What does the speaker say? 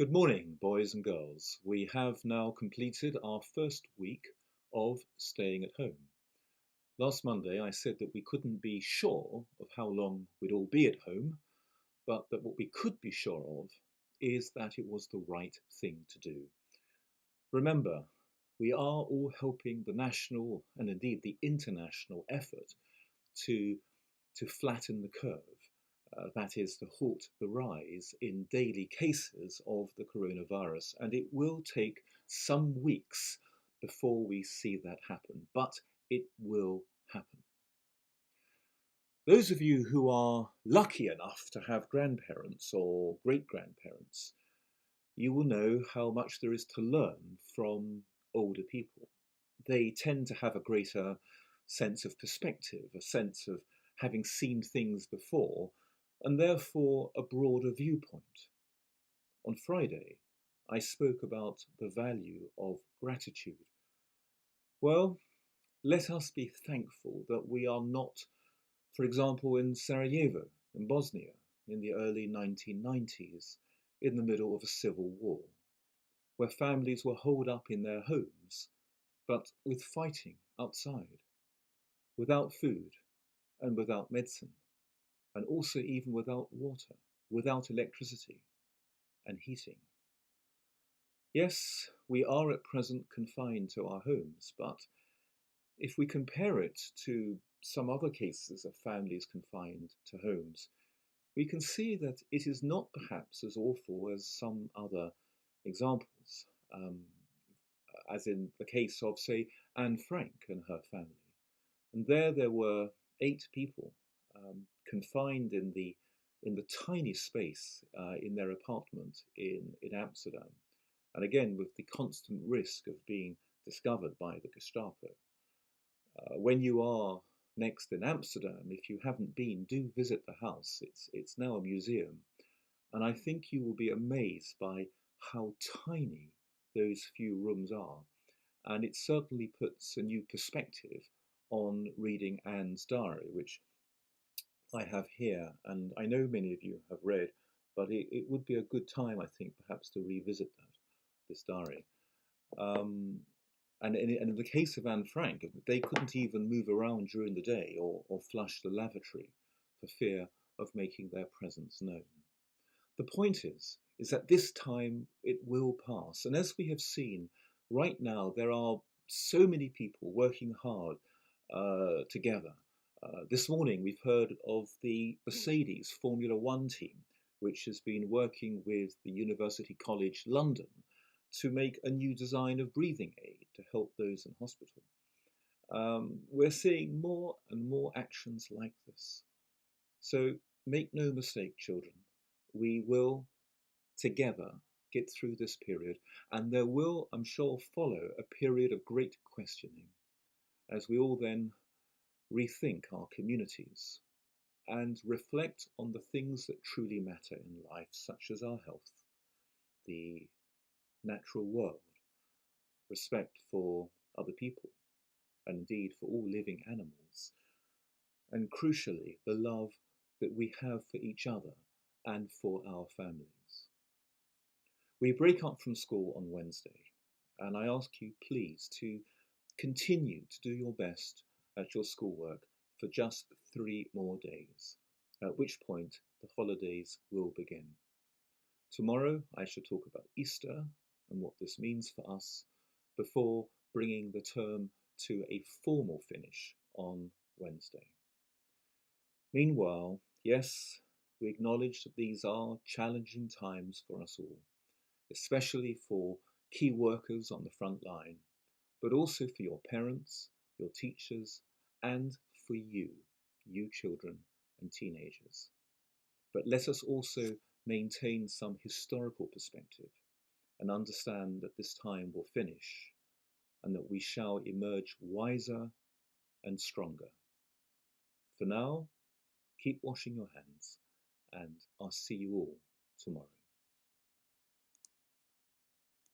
Good morning, boys and girls. We have now completed our first week of staying at home. Last Monday, I said that we couldn't be sure of how long we'd all be at home, but that what we could be sure of is that it was the right thing to do. Remember, we are all helping the national and indeed the international effort to flatten the curve. That is to halt the rise in daily cases of the coronavirus. And it will take some weeks before we see that happen, but it will happen. Those of you who are lucky enough to have grandparents or great-grandparents, you will know how much there is to learn from older people. They tend to have a greater sense of perspective, a sense of having seen things before, and therefore a broader viewpoint. On Friday, I spoke about the value of gratitude. Well, let us be thankful that we are not, for example, in Sarajevo, in Bosnia, in the early 1990s, in the middle of a civil war, where families were holed up in their homes, but with fighting outside, without food and without medicine, and also even without water, without electricity and heating. Yes, we are at present confined to our homes, but if we compare it to some other cases of families confined to homes, we can see that it is not perhaps as awful as some other examples, as in the case of, say, Anne Frank and her family. And there were 8 people confined in the tiny space in their apartment in Amsterdam, and again with the constant risk of being discovered by the Gestapo. When you are next in Amsterdam, if you haven't been, do visit the house. It's now a museum, and I think you will be amazed by how tiny those few rooms are, and it certainly puts a new perspective on reading Anne's diary, which I have here, and I know many of you have read, but it would be a good time, I think, perhaps to revisit this diary. And in the case of Anne Frank, they couldn't even move around during the day or flush the lavatory for fear of making their presence known. The point is that this time it will pass. And as we have seen, right now there are so many people working hard together. This morning we've heard of the Mercedes Formula One team, which has been working with the University College London to make a new design of breathing aid to help those in hospital. We're seeing more and more actions like this. So make no mistake, children, we will together get through this period, and there will, I'm sure, follow a period of great questioning as we all then rethink our communities and reflect on the things that truly matter in life, such as our health, the natural world, respect for other people, and indeed for all living animals, and crucially, the love that we have for each other and for our families. We break up from school on Wednesday, and I ask you please to continue to do your best at your schoolwork for just 3 more days, at which point the holidays will begin. Tomorrow I shall talk about Easter and what this means for us before bringing the term to a formal finish on Wednesday. Meanwhile, yes, we acknowledge that these are challenging times for us all, especially for key workers on the front line, but also for your parents, your teachers, and for you children and teenagers. But let us also maintain some historical perspective and understand that this time will finish and that we shall emerge wiser and stronger. For now, keep washing your hands, and I'll see you all tomorrow.